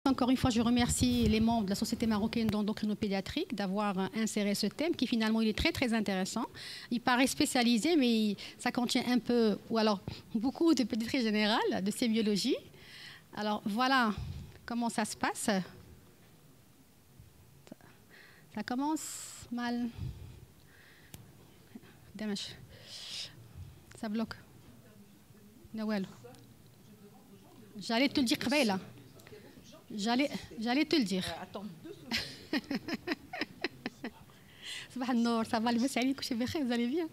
Encore une fois, je remercie les membres de la Société marocaine d'endocrinopédiatrie d'avoir inséré ce thème qui finalement il est très très intéressant. Il paraît spécialisé, mais ça contient un peu, ou alors beaucoup de pédiatrie générale, de sémiologie. Alors voilà comment ça se passe. Ça commence mal. Dommage. Ça bloque. Noël. J'allais te le dire, là. J'allais te le dire. Attends 2 secondes. Ça va, vous allez bien.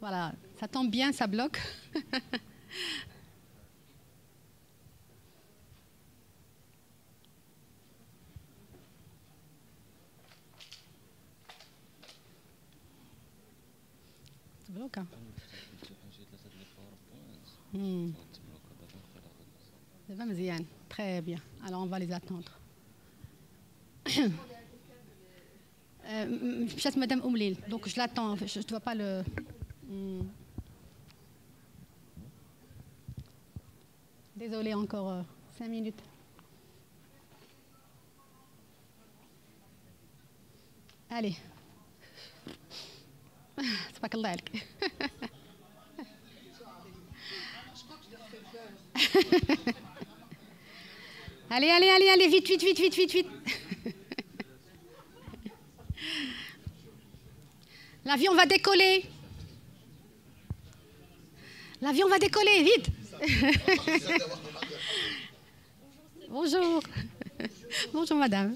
Voilà, ça tombe bien, ça bloque. Ça bloque, hein. Très bien. Alors, on va les attendre. Peut-être Madame Oumlil. Donc, je l'attends. Je ne dois pas le... Désolée, encore 5 minutes. Allez. C'est pas qu'Allah. Allez, vite. L'avion va décoller. Vite. Bonjour. Bonjour, madame.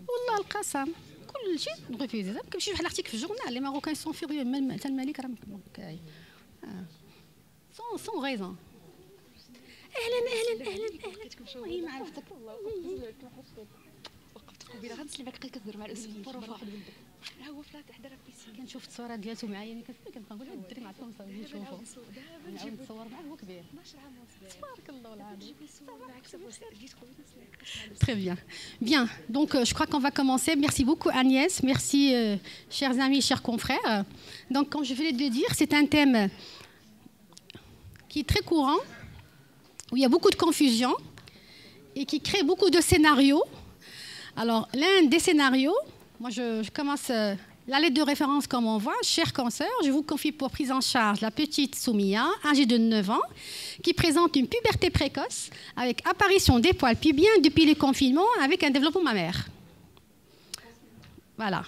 والله القسم كل شيء نغفيزي كيمشي واحد الارتيكل في الجورنال لي ماروكان سون فيريو même حتى الملك راه sans raison. اهلا وهي معرفتك وقفت قبيله غنسلي معاك كتهضر مع الاسود بروفا ها هو فلات حدا راه بيسي كنشوف الصوره ديالته معايا كنبقى نقول الدري معكم صافي نشوفوا نعاود نتصور معاه هو كبير 12 عام تبارك الله العظيم. Très bien. Bien, donc je crois qu'on va commencer. Merci beaucoup Agnès, merci chers amis, chers confrères. Donc comme je venais de le dire, c'est un thème qui est très courant, où il y a beaucoup de confusion et qui crée beaucoup de scénarios. Alors l'un des scénarios, moi je commence la lettre de référence comme on voit. Chers consoeurs, je vous confie pour prise en charge la petite Soumia, âgée de 9 ans, qui présente une puberté précoce avec apparition des poils pubiens depuis le confinement avec un développement mammaire. Voilà.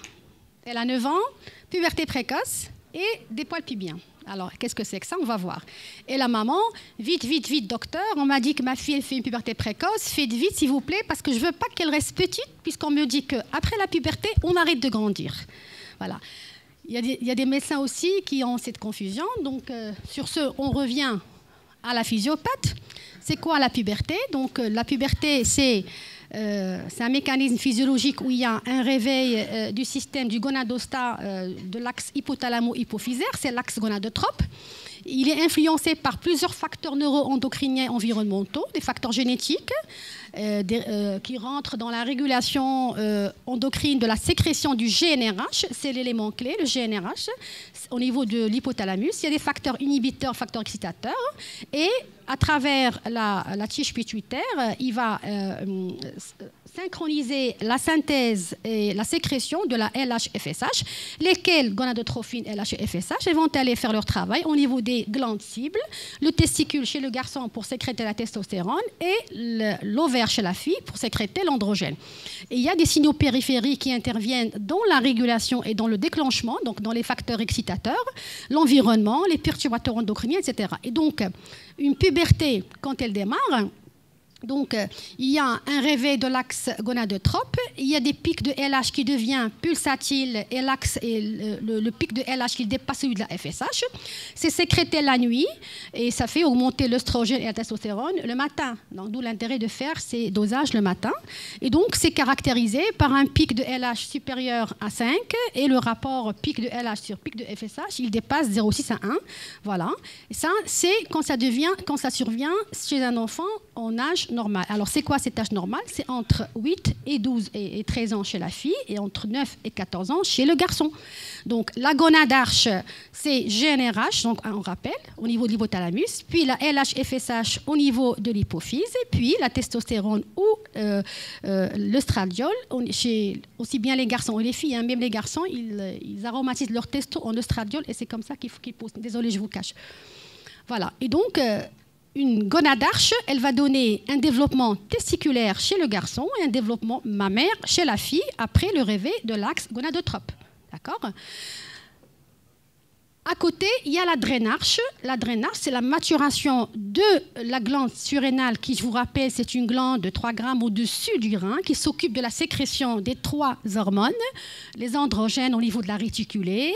Elle a 9 ans, puberté précoce et des poils pubiens. Alors, qu'est-ce que c'est que ça? On va voir. Et la maman, vite, docteur, on m'a dit que ma fille elle fait une puberté précoce, faites vite s'il vous plaît, parce que je ne veux pas qu'elle reste petite, puisqu'on me dit qu'après la puberté, on arrête de grandir. Voilà. Il y a des médecins aussi qui ont cette confusion. Donc, sur ce, on revient à la physiopathe. C'est quoi la puberté? Donc, la puberté, c'est un mécanisme physiologique où il y a un réveil du système du gonadostat de l'axe hypothalamo-hypophysaire, c'est l'axe gonadotrope. Il est influencé par plusieurs facteurs neuro-endocriniens environnementaux, des facteurs génétiques qui rentrent dans la régulation endocrine de la sécrétion du GnRH, c'est l'élément clé, le GnRH, au niveau de l'hypothalamus. Il y a des facteurs inhibiteurs, facteurs excitateurs, et à travers la tige pituitaire, il va synchroniser la synthèse et la sécrétion de la LH-FSH, lesquelles, gonadotrophine, LH et FSH, vont aller faire leur travail au niveau des glandes cibles, le testicule chez le garçon pour sécréter la testostérone et l'ovaire chez la fille pour sécréter l'androgène. Et il y a des signaux périphériques qui interviennent dans la régulation et dans le déclenchement, donc dans les facteurs excitateurs, l'environnement, les perturbateurs endocriniens, etc. Et donc, une puberté, quand elle démarre, donc, il y a un réveil de l'axe gonadotrope, il y a des pics de LH qui deviennent pulsatiles et le pic de LH qui dépasse celui de la FSH. C'est sécrété la nuit et ça fait augmenter l'œstrogène et la testostérone le matin. D'où l'intérêt de faire ces dosages le matin. Et donc, c'est caractérisé par un pic de LH supérieur à 5 et le rapport pic de LH sur pic de FSH, il dépasse 0,6 à 1. Voilà. Et ça, c'est quand ça survient chez un enfant en âge normal. Alors, c'est quoi cet âge normal? C'est entre 8 et 12 et 13 ans chez la fille et entre 9 et 14 ans chez le garçon. Donc, la gonade-arche, c'est GnRH, donc on rappelle, au niveau de l'hypothalamus, puis la LH-FSH au niveau de l'hypophyse, et puis la testostérone ou l'œstradiol, chez aussi bien les garçons et les filles, hein, même les garçons, ils aromatisent leur testo en œstradiol et c'est comme ça qu'ils poussent. Désolée, je vous cache. Voilà. Et donc, une gonade-arche, elle va donner un développement testiculaire chez le garçon et un développement mammaire chez la fille après le réveil de l'axe gonadotrope. D'accord ? À côté, il y a la drainarche. La drainarche, c'est la maturation de la glande surrénale qui, je vous rappelle, c'est une glande de 3 grammes au-dessus du rein qui s'occupe de la sécrétion des 3 hormones, les androgènes au niveau de la réticulée,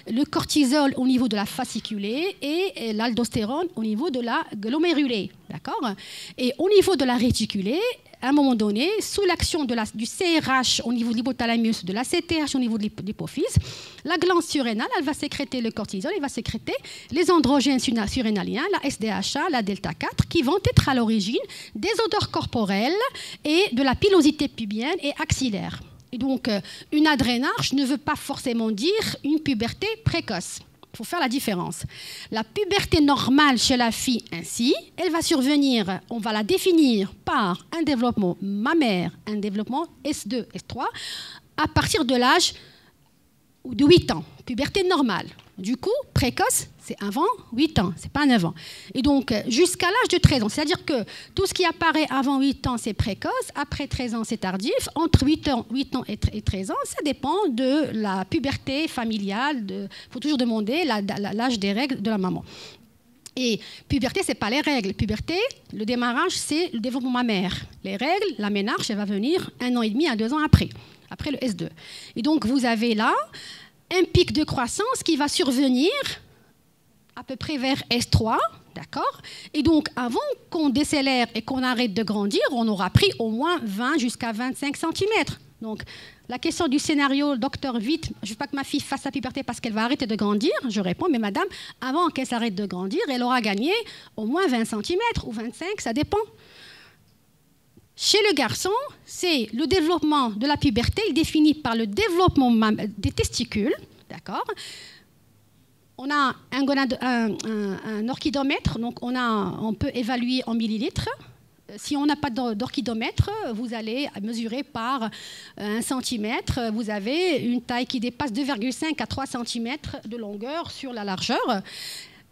le cortisol au niveau de la fasciculée et l'aldostérone au niveau de la glomérulée. D'accord ? Et au niveau de la réticulée, à un moment donné, sous l'action du CRH au niveau de l'hypothalamus, de la CTH au niveau de l'hypophyse, la glande surrénale, elle va sécréter le cortisol, elle va sécréter les androgènes surrénaliens, la SDHA, la delta 4, qui vont être à l'origine des odeurs corporelles et de la pilosité pubienne et axillaire. Et donc, une adrénarche ne veut pas forcément dire une puberté précoce. Il faut faire la différence. La puberté normale chez la fille, ainsi, elle va survenir, on va la définir par un développement mammaire, un développement S2, S3, à partir de l'âge de 8 ans. Puberté normale. Du coup, précoce, c'est avant 8 ans, c'est pas 9 ans. Et donc, jusqu'à l'âge de 13 ans, c'est-à-dire que tout ce qui apparaît avant 8 ans, c'est précoce, après 13 ans, c'est tardif, entre 8 ans et 13 ans, ça dépend de la puberté familiale, il faut toujours demander l'âge des règles de la maman. Et puberté, ce n'est pas les règles. Puberté, le démarrage, c'est le développement mammaire. Les règles, la ménarche, elle va venir 1 an et demi à 2 ans après le S2. Et donc, vous avez là un pic de croissance qui va survenir à peu près vers S3, d'accord? Et donc, avant qu'on décélère et qu'on arrête de grandir, on aura pris au moins 20 jusqu'à 25 cm. Donc, la question du scénario, docteur, vite, je ne veux pas que ma fille fasse sa puberté parce qu'elle va arrêter de grandir. Je réponds, mais madame, avant qu'elle s'arrête de grandir, elle aura gagné au moins 20 cm ou 25, ça dépend. Chez le garçon, c'est le développement de la puberté, il est défini par le développement des testicules, d'accord? On a un orchidomètre, donc on peut évaluer en millilitres. Si on n'a pas d'orchidomètre, vous allez mesurer par 1 centimètre. Vous avez une taille qui dépasse 2,5 à 3 cm de longueur sur la largeur.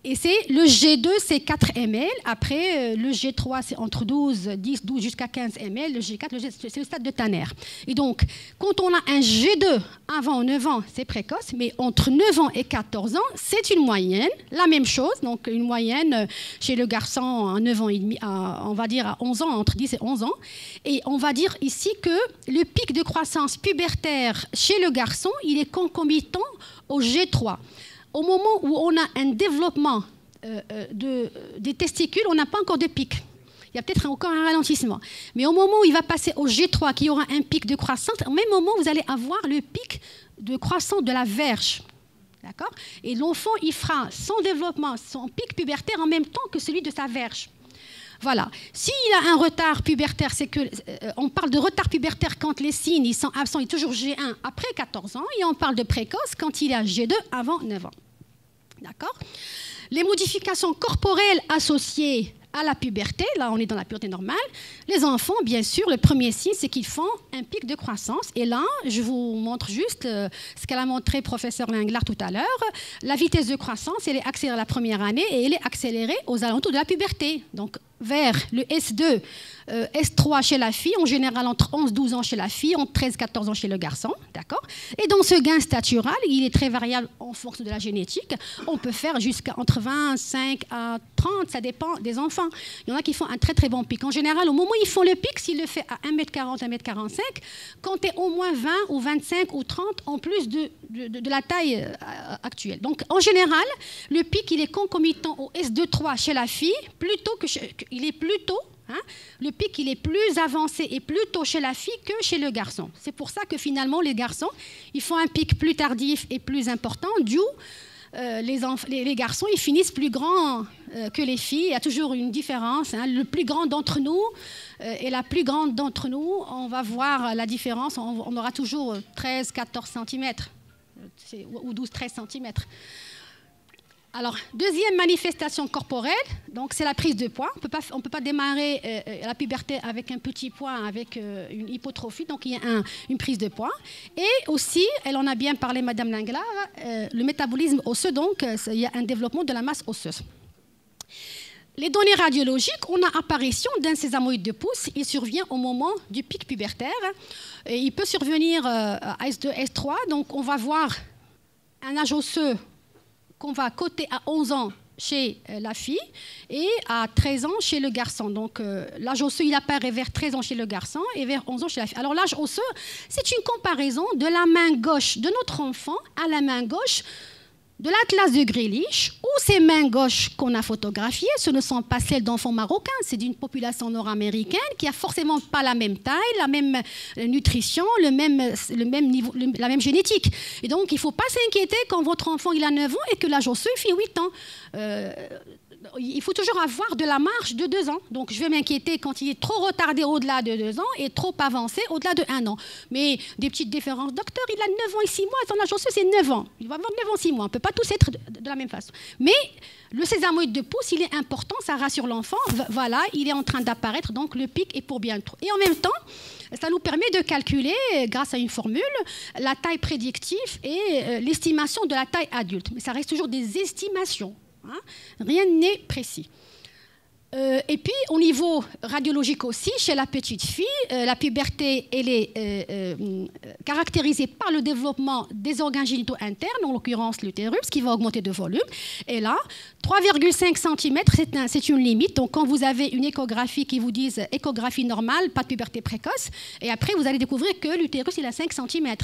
Et c'est le G2, c'est 4 ml. Après, le G3, c'est entre 10, 12 jusqu'à 15 ml. Le G4, c'est le stade de Tanner. Et donc, quand on a un G2 avant 9 ans, c'est précoce, mais entre 9 ans et 14 ans, c'est une moyenne. La même chose, donc une moyenne chez le garçon à 9 ans et demi, on va dire à 11 ans, entre 10 et 11 ans. Et on va dire ici que le pic de croissance pubertaire chez le garçon, il est concomitant au G3. Au moment où on a un développement des testicules, on n'a pas encore de pic. Il y a peut-être encore un ralentissement. Mais au moment où il va passer au G3, qui aura un pic de croissance, au même moment, vous allez avoir le pic de croissance de la verge. D'accord ? Et l'enfant, il fera son développement, son pic pubertaire en même temps que celui de sa verge. Voilà. S'il a un retard pubertaire, c'est que on parle de retard pubertaire quand les signes ils sont absents, il est toujours G1 après 14 ans, et on parle de précoce quand il a G2 avant 9 ans. D'accord ? Les modifications corporelles associées à la puberté, là on est dans la puberté normale, les enfants, bien sûr, le premier signe, c'est qu'ils font un pic de croissance. Et là, je vous montre juste ce qu'elle a montré professeur Linglard tout à l'heure. La vitesse de croissance, elle est accélérée la première année et elle est accélérée aux alentours de la puberté. Donc, vers le S2, S3 chez la fille, en général entre 11-12 ans chez la fille, entre 13-14 ans chez le garçon, d'accord ? Et dans ce gain statural, il est très variable en fonction de la génétique. On peut faire jusqu'à entre 25 à 30, ça dépend des enfants. Il y en a qui font un très très bon pic. En général, au moment où ils font le pic, s'ils le font à 1m40, 1m45, comptez au moins 20 ou 25 ou 30 en plus de la taille actuelle. Donc en général, le pic, il est concomitant au S2-3 chez la fille, il est plutôt, le pic il est plus avancé et plus tôt chez la fille que chez le garçon. C'est pour ça que finalement les garçons ils font un pic plus tardif et plus important dû les garçons, ils finissent plus grands que les filles. Il y a toujours une différence. Hein. Le plus grand d'entre nous et la plus grande d'entre nous, on va voir la différence. On aura toujours 13-14 cm ou 12-13 cm. Alors, deuxième manifestation corporelle, donc c'est la prise de poids. On ne peut pas démarrer la puberté avec un petit poids, avec une hypotrophie, donc il y a une prise de poids. Et aussi, elle en a bien parlé, Madame Linglard, le métabolisme osseux, donc il y a un développement de la masse osseuse. Les données radiologiques, on a apparition d'un sésamoïde de pouce. Il survient au moment du pic pubertaire. Et il peut survenir à S2, S3, donc on va voir un âge osseux qu'on va coter à 11 ans chez la fille et à 13 ans chez le garçon. Donc l'âge osseux, il apparaît vers 13 ans chez le garçon et vers 11 ans chez la fille. Alors l'âge osseux, c'est une comparaison de la main gauche de notre enfant à la main gauche de l'atlas de Grealish, où ces mains gauches qu'on a photographiées, ce ne sont pas celles d'enfants marocains, c'est d'une population nord-américaine qui n'a forcément pas la même taille, la même nutrition, le même niveau, la même génétique. Et donc, il ne faut pas s'inquiéter quand votre enfant il a 9 ans et que l'âge osseux il fait 8 ans. Il faut toujours avoir de la marge de 2 ans. Donc, je vais m'inquiéter quand il est trop retardé au-delà de 2 ans et trop avancé au-delà de 1 an. Mais des petites différences. Docteur, il a 9 ans et 6 mois, son âge osseux, c'est 9 ans. Il va avoir 9 ans et 6 mois. On ne peut pas tous être de la même façon. Mais le sésamoïde de pouce, il est important, ça rassure l'enfant. Voilà, il est en train d'apparaître, donc le pic est pour bientôt. Et en même temps, ça nous permet de calculer, grâce à une formule, la taille prédictive et l'estimation de la taille adulte. Mais ça reste toujours des estimations. Hein? Rien n'est précis. Et puis, au niveau radiologique aussi, chez la petite fille, la puberté, elle est caractérisée par le développement des organes génitaux internes, en l'occurrence l'utérus, qui va augmenter de volume. Et là, 3,5 cm, c'est une limite. Donc, quand vous avez une échographie qui vous dise échographie normale, pas de puberté précoce, et après, vous allez découvrir que l'utérus, il a 5 cm.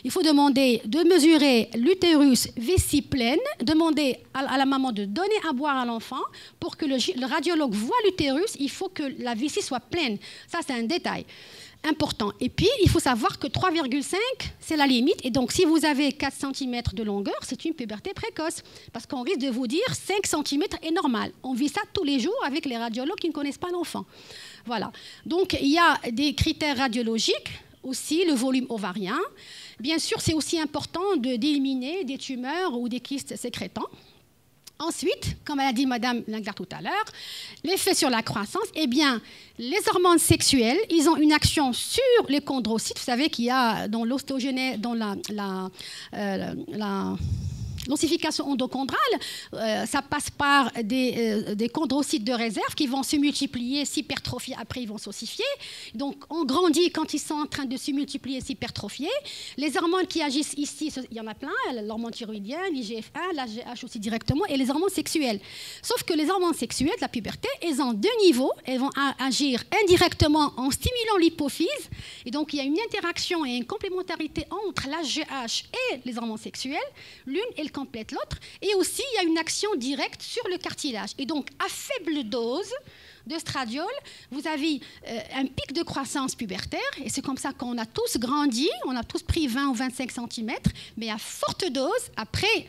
Il faut demander de mesurer l'utérus vessie pleine, demander à la maman de donner à boire à l'enfant pour que le radiologue voit l'utérus, il faut que la vessie soit pleine. Ça, c'est un détail important. Et puis, il faut savoir que 3,5, c'est la limite. Et donc, si vous avez 4 cm de longueur, c'est une puberté précoce. Parce qu'on risque de vous dire 5 cm est normal. On vit ça tous les jours avec les radiologues qui ne connaissent pas l'enfant. Voilà. Donc, il y a des critères radiologiques, aussi le volume ovarien. Bien sûr, c'est aussi important d'éliminer des tumeurs ou des kystes sécrétants. Ensuite, comme a dit Madame Linglard tout à l'heure, l'effet sur la croissance, eh bien, les hormones sexuelles, ils ont une action sur les chondrocytes. Vous savez qu'il y a dans l'ostéogenèse, dans la l'ossification endochondrale, ça passe par des chondrocytes de réserve qui vont se multiplier, s'hypertrophier, après ils vont s'ossifier. Donc on grandit quand ils sont en train de se multiplier, s'hypertrophier. Les hormones qui agissent ici, il y en a plein, l'hormone thyroïdienne, l'IGF-1, l'AGH aussi directement, et les hormones sexuelles. Sauf que les hormones sexuelles de la puberté, elles ont 2 niveaux. Elles vont agir indirectement en stimulant l'hypophyse. Et donc il y a une interaction et une complémentarité entre l'AGH et les hormones sexuelles. L'une est complète l'autre, et aussi il y a une action directe sur le cartilage. Et donc, à faible dose d'estradiol, vous avez un pic de croissance pubertaire, et c'est comme ça qu'on a tous grandi, on a tous pris 20 ou 25 cm, mais à forte dose, après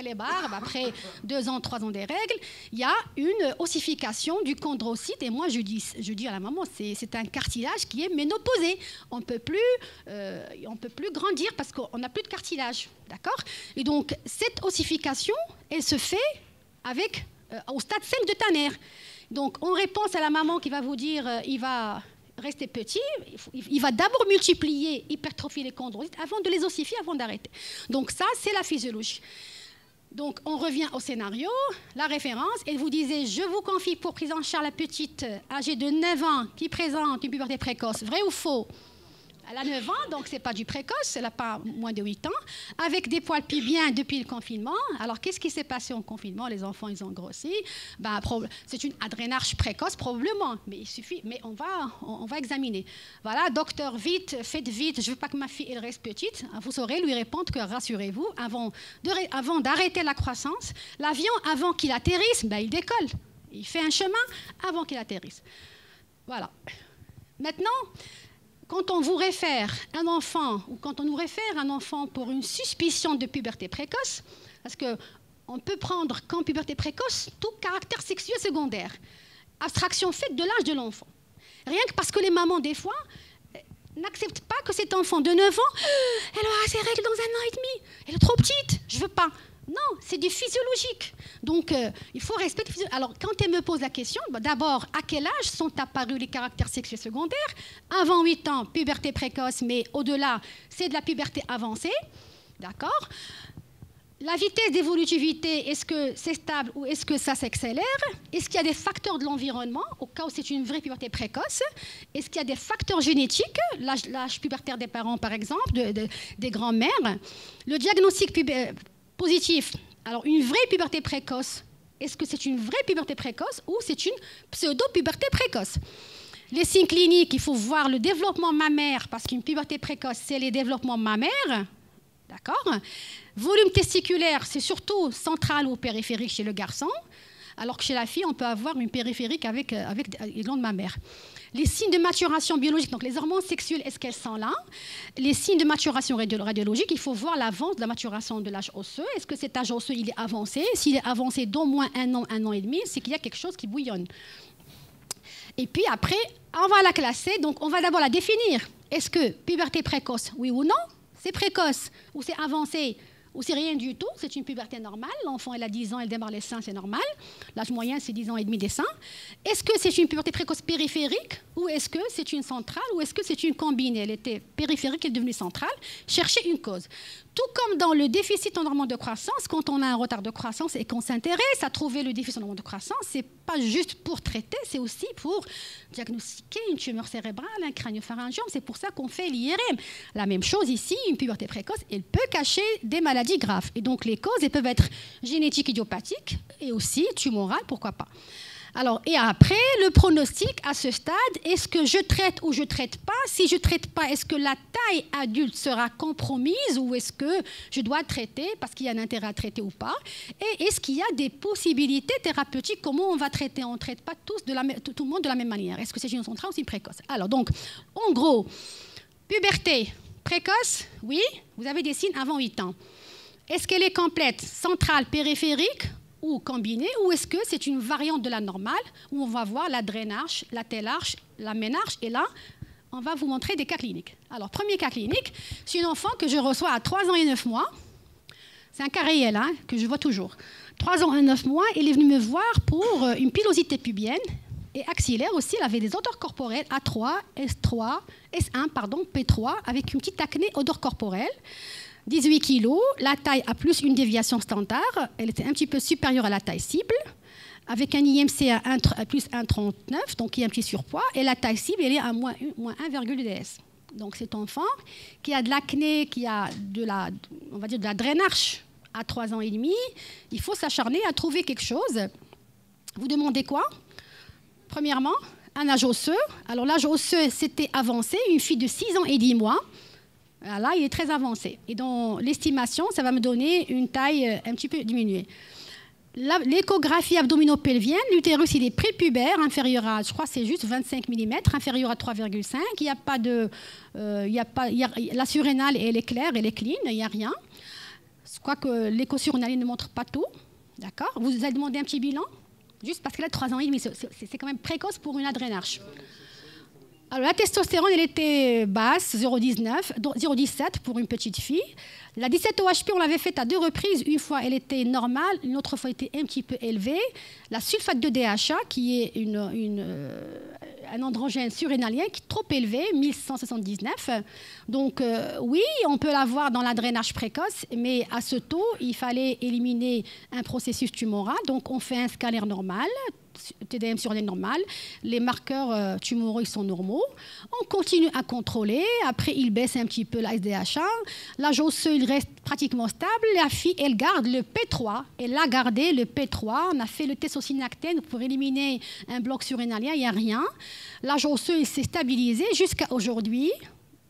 les barbes, après 2 ans, 3 ans des règles, il y a une ossification du chondrocyte. Et moi, je dis à la maman, c'est un cartilage qui est ménopausé. On ne peut plus grandir parce qu'on n'a plus de cartilage. D'accord ? Et donc, cette ossification, elle se fait au stade 5 de Tanner. Donc, en réponse à la maman qui va vous dire, il va rester petit, il va d'abord multiplier, hypertrophier les chondrocytes avant de les ossifier, avant d'arrêter. Donc ça, c'est la physiologie. Donc on revient au scénario, la référence, et vous disiez, je vous confie pour prise en charge la petite âgée de 9 ans qui présente une puberté précoce, vrai ou faux ? Elle a 9 ans, donc ce n'est pas du précoce, elle n'a pas moins de 8 ans, avec des poils pubiens depuis le confinement. Alors, qu'est-ce qui s'est passé en confinement ? Les enfants, ils ont grossi. C'est une adrénarche précoce, probablement, mais il suffit. Mais on va examiner. Voilà, docteur, vite, faites vite, je ne veux pas que ma fille elle reste petite. Vous saurez lui répondre que, rassurez-vous, avant d'arrêter la croissance, l'avion, avant qu'il atterrisse, il décolle. Il fait un chemin avant qu'il atterrisse. Voilà. Maintenant, quand on vous réfère un enfant ou quand on nous réfère un enfant pour une suspicion de puberté précoce, Parce qu'on peut prendre comme puberté précoce tout caractère sexuel secondaire. Abstraction faite de l'âge de l'enfant. Rien que parce que les mamans, des fois, n'acceptent pas que cet enfant de 9 ans, elle aura ses règles dans 1 an et demi. Elle est trop petite, je ne veux pas. Non, c'est du physiologique. Donc, il faut respecter. Alors, quand elle me pose la question, d'abord, à quel âge sont apparus les caractères sexuels secondaires? Avant 8 ans, puberté précoce, mais au-delà, c'est de la puberté avancée. D'accord? La vitesse d'évolutivité, est-ce que c'est stable ou est-ce que ça s'accélère? Est-ce qu'il y a des facteurs de l'environnement, au cas où c'est une vraie puberté précoce? Est-ce qu'il y a des facteurs génétiques, l'âge pubertaire des parents par exemple, des grands-mères? Le diagnostic positif, alors une vraie puberté précoce, est-ce que c'est une vraie puberté précoce ou c'est une pseudo-puberté précoce? Les signes cliniques, il faut voir le développement mammaire, parce qu'une puberté précoce, c'est les développements mammaires. D'accord? Volume testiculaire, c'est surtout central ou périphérique chez le garçon, alors que chez la fille, on peut avoir une périphérique avec les glandes mammaires. Les signes de maturation biologique, donc les hormones sexuelles, est-ce qu'elles sont là? Les signes de maturation radiologique, il faut voir l'avance de la maturation de l'âge osseux. Est-ce que cet âge osseux, il est avancé? S'il est avancé d'au moins 1 an et demi, c'est qu'il y a quelque chose qui bouillonne. Et puis après, on va la classer, donc on va d'abord la définir. Est-ce que puberté précoce, oui ou non? C'est précoce ou c'est avancé ou c'est rien du tout, c'est une puberté normale. L'enfant, elle a 10 ans, elle démarre les seins, c'est normal. L'âge moyen, c'est 10 ans et demi des seins. Est-ce que c'est une puberté précoce périphérique ou est-ce que c'est une centrale ou est-ce que c'est une combinée? Elle était périphérique, elle est devenue centrale. Cherchez une cause. Tout comme dans le déficit en hormones de croissance, quand on a un retard de croissance et qu'on s'intéresse à trouver le déficit en hormones de croissance, c'est pas juste pour traiter, c'est aussi pour diagnostiquer une tumeur cérébrale, un crânio-pharyngiome. C'est pour ça qu'on fait l'IRM. La même chose ici, une puberté précoce, elle peut cacher des maladies graves. Et donc les causes, elles peuvent être génétiques, idiopathiques et aussi tumorales, pourquoi pas. Alors, et après, le pronostic à ce stade, est-ce que je traite ou je ne traite pas? Si je ne traite pas, est-ce que la taille adulte sera compromise ou est-ce que je dois traiter parce qu'il y a un intérêt à traiter ou pas? Et est-ce qu'il y a des possibilités thérapeutiques? Comment on va traiter? On ne traite pas tout le monde de la même manière. Est-ce que c'est une centrale ou c'est une précoce? Alors, donc, en gros, puberté précoce, oui, vous avez des signes avant 8 ans. Est-ce qu'elle est complète, centrale, périphérique ou combinée, ou est-ce que c'est une variante de la normale où on va voir la drainarche, la télarche, la ménarche, et là, on va vous montrer des cas cliniques. Alors, premier cas clinique, c'est un enfant que je reçois à 3 ans et 9 mois. C'est un cas réel, hein, que je vois toujours. 3 ans et 9 mois, il est venu me voir pour une pilosité pubienne et axillaire aussi. Il avait des odeurs corporelles A3, S3, S1, pardon, P3, avec une petite acné odeur corporelle. 18 kilos, la taille a plus une déviation standard, elle était un petit peu supérieure à la taille cible, avec un IMC à plus 1,39, donc il y a un petit surpoids, et la taille cible, elle est à moins 1,2 DS. Donc cet enfant qui a de l'acné, qui a on va dire de la drainarche à 3 ans et demi, il faut s'acharner à trouver quelque chose. Vous demandez quoi? Premièrement, un âge osseux. Alors l'âge osseux, c'était avancé, une fille de 6 ans et 10 mois. Là, il est très avancé. Et dans l'estimation, ça va me donner une taille un petit peu diminuée. L'échographie abdominopelvienne, l'utérus, il est prépubère, inférieur à, je crois c'est juste 25 mm, inférieur à 3,5. Il n'y a pas de... la surrénale, elle est claire, elle est clean, il n'y a rien. Je crois que l'écho surrénal ne montre pas tout. D'accord? Vous allez demander un petit bilan, juste parce qu'elle a 3 ans et demi. C'est quand même précoce pour une adrénarche. Alors, la testostérone, elle était basse, 0,17 pour une petite fille. La 17-OHP, on l'avait faite à 2 reprises. Une fois, elle était normale, une autre fois, elle était un petit peu élevée. La sulfate de DHA, qui est un androgène surrénalien, qui est trop élevé, 1179. Donc, oui, on peut l'avoir dans la drainage précoce, mais à ce taux, il fallait éliminer un processus tumoral. Donc, on fait un scanner normal, TDM sur les normales, les marqueurs tumoraux ils sont normaux. On continue à contrôler. Après, il baisse un petit peu la SDHA. L'âge osseux, il reste pratiquement stable. La fille, elle garde le P3. Elle a gardé le P3. On a fait le test au synactène pour éliminer un bloc surrénalien. Il n'y a rien. L'âge osseux, il s'est stabilisé jusqu'à aujourd'hui,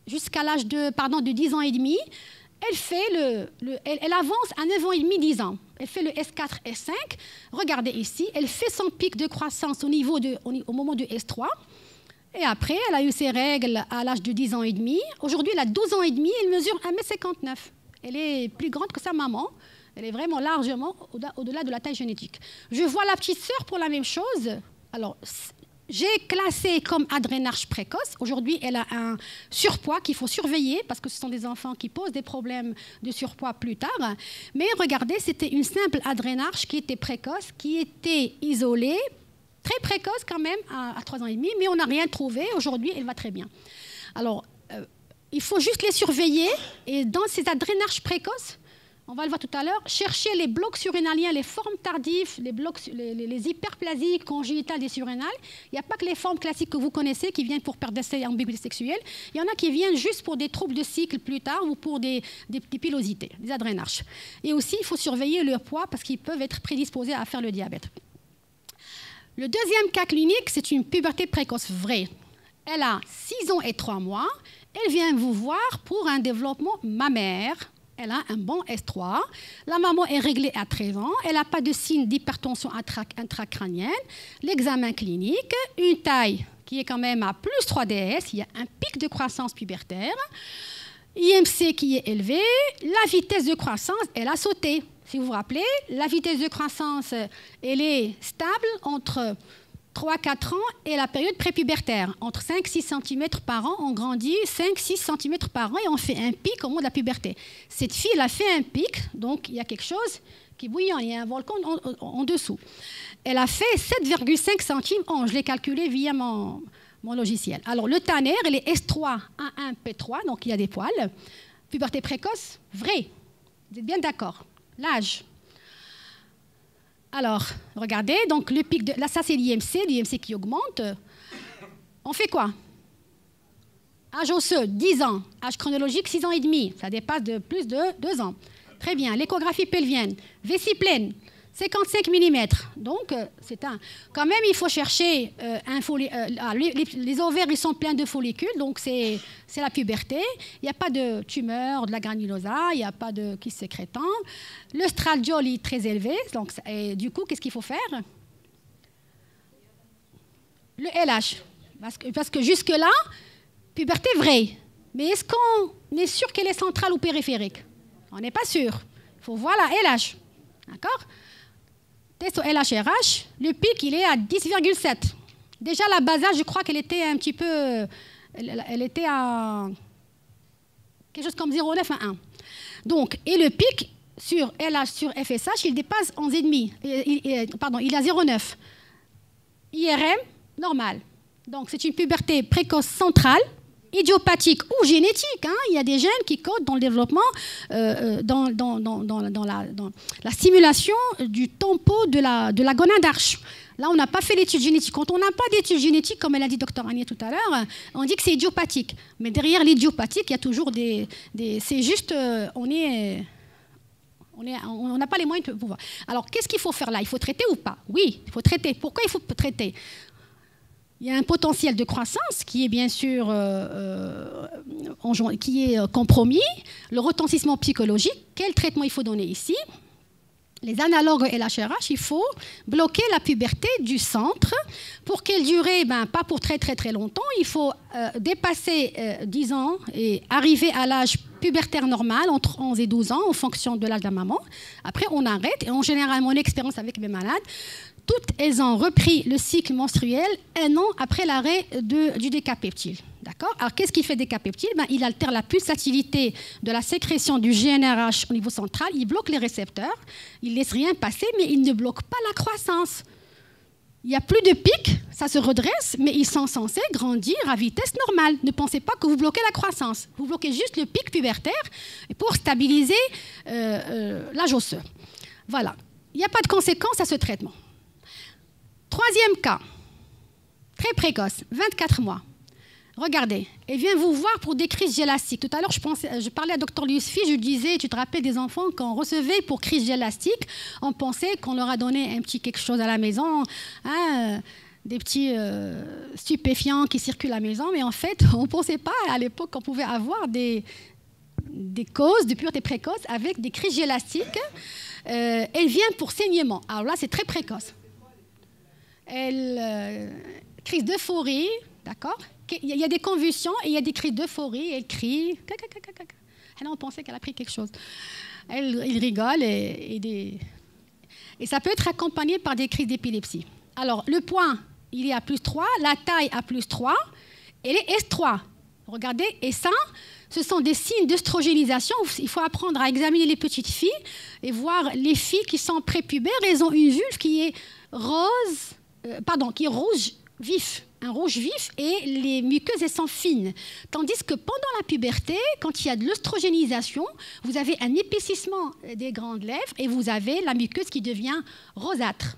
jusqu'à l'âge de 10 ans et demi. Elle avance à 9 ans et demi, 10 ans. Elle fait le S4, S5. Regardez ici, elle fait son pic de croissance au moment du S3. Et après, elle a eu ses règles à l'âge de 10 ans et demi. Aujourd'hui, elle a 12 ans et demi, elle mesure 1,59 m. Elle est plus grande que sa maman. Elle est vraiment largement au-delà de la taille génétique. Je vois la petite sœur pour la même chose. Alors, j'ai classé comme adrénarche précoce. Aujourd'hui, elle a un surpoids qu'il faut surveiller parce que ce sont des enfants qui posent des problèmes de surpoids plus tard. Mais regardez, c'était une simple adrénarche qui était précoce, qui était isolée, très précoce quand même, à 3 ans et demi, mais on n'a rien trouvé. Aujourd'hui, elle va très bien. Alors, il faut juste les surveiller. Et dans ces adrénarches précoces, on va le voir tout à l'heure, chercher les blocs surrénaliens, les formes tardives, les hyperplasies congénitales des surrénales. Il n'y a pas que les formes classiques que vous connaissez qui viennent pour perte d'essai et ambiguïté sexuelle. Il y en a qui viennent juste pour des troubles de cycle plus tard ou pour des pilosités, des adrénarches. Et aussi, il faut surveiller leur poids parce qu'ils peuvent être prédisposés à faire le diabète. Le deuxième cas clinique, c'est une puberté précoce vraie. Elle a 6 ans et 3 mois. Elle vient vous voir pour un développement mammaire. Elle a un bon S3. La maman est réglée à 13 ans. Elle n'a pas de signe d'hypertension intracrânienne. L'examen clinique, une taille qui est quand même à plus 3 DS. Il y a un pic de croissance pubertaire. IMC qui est élevé. La vitesse de croissance, elle a sauté. Si vous vous rappelez, la vitesse de croissance, elle est stable entre 3-4 ans et la période prépubertaire. Entre 5-6 cm par an, on grandit 5-6 cm par an et on fait un pic au moment de la puberté. Cette fille, elle a fait un pic, donc il y a quelque chose qui est bouillant, il y a un volcan en dessous. Elle a fait 7,5 centimes. Je l'ai calculé via mon logiciel. Alors, le Tanner, elle est S3, 1,1, P3, donc il y a des poils. Puberté précoce, vrai. Vous êtes bien d'accord? L'âge. Alors, regardez, donc le pic de... Là, ça, c'est l'IMC qui augmente. On fait quoi? Âge osseux, 10 ans. Âge chronologique, 6 ans et demi. Ça dépasse de plus de 2 ans. Très bien. L'échographie pelvienne. Vessie pleine, 55 mm. Donc, c'est un... Quand même, il faut chercher les ovaires, ils sont pleins de follicules, donc c'est la puberté. Il n'y a pas de tumeur, de la granulosa, il n'y a pas de kyste sécrétant. Le stradiol est très élevé, donc, et du coup, qu'est-ce qu'il faut faire? Le LH. Parce que jusque-là, puberté vraie. Mais est-ce qu'on est sûr qu'elle est centrale ou périphérique? On n'est pas sûr. Il faut voir la LH. D'accord? Test au LHRH, le pic, il est à 10,7. Déjà, la base âge, je crois qu'elle était un petit peu... Elle était à quelque chose comme 0,9 à 1. Donc, et le pic sur LH, sur FSH, il dépasse 11,5. Pardon, il est à 0,9. IRM, normal. Donc, c'est une puberté précoce centrale, idiopathique ou génétique. Il y a des gènes qui codent dans le développement, dans la stimulation du tempo de la gonade arche. Là, on n'a pas fait l'étude génétique. Quand on n'a pas d'étude génétique, comme elle a dit Dr Agnès tout à l'heure, on dit que c'est idiopathique. Mais derrière l'idiopathique, il y a toujours c'est juste... on n'a pas les moyens de pouvoir. Alors, qu'est-ce qu'il faut faire là? Il faut traiter ou pas? Oui, il faut traiter. Pourquoi il faut traiter? Il y a un potentiel de croissance qui est bien sûr qui est compromis. Le retentissement psychologique, quel traitement il faut donner ici? Les analogues LHRH, il faut bloquer la puberté du centre. Pour quelle durée? Pas pour très très très longtemps. Il faut dépasser 10 ans et arriver à l'âge pubertaire normal, entre 11 et 12 ans, en fonction de l'âge de la maman. Après, on arrête. Et en général, mon expérience avec mes malades, toutes elles ont repris le cycle menstruel 1 an après l'arrêt du décapeptile. D'accord? Alors, qu'est-ce qu'il fait décapeptile? Il altère la pulsatilité de la sécrétion du GnRH au niveau central. Il bloque les récepteurs. Il ne laisse rien passer, mais il ne bloque pas la croissance. Il n'y a plus de pic, ça se redresse, mais ils sont censés grandir à vitesse normale. Ne pensez pas que vous bloquez la croissance. Vous bloquez juste le pic pubertaire pour stabiliser l'âge osseux. Voilà. Il n'y a pas de conséquences à ce traitement. Troisième cas, très précoce, 24 mois. Regardez, elle vient vous voir pour des crises gélastiques. Tout à l'heure, je parlais à Dr Lusfi, je lui disais, tu te rappelles des enfants qu'on recevait pour crise gélastique, on pensait qu'on leur a donné un petit quelque chose à la maison, des petits stupéfiants qui circulent à la maison, mais en fait, on ne pensait pas à l'époque qu'on pouvait avoir des causes de puberté précoce avec des crises gélastiques. Elle vient pour saignement. Alors là, c'est très précoce. Crise d'euphorie, d'accord? Il y a des convulsions et il y a des cris d'euphorie. Elle crie. On pensait qu'elle a pris quelque chose. Il rigole et ça peut être accompagné par des crises d'épilepsie. Alors, le poids, il est à +3, la taille à +3 et les S3. Regardez, et ça, ce sont des signes d'œstrogénisation. Il faut apprendre à examiner les petites filles et voir les filles qui sont prépubères. Elles ont une vulve qui est qui est rouge vif, un rouge vif, et les muqueuses, elles sont fines. Tandis que pendant la puberté, quand il y a de l'œstrogénisation, vous avez un épaississement des grandes lèvres et vous avez la muqueuse qui devient rosâtre,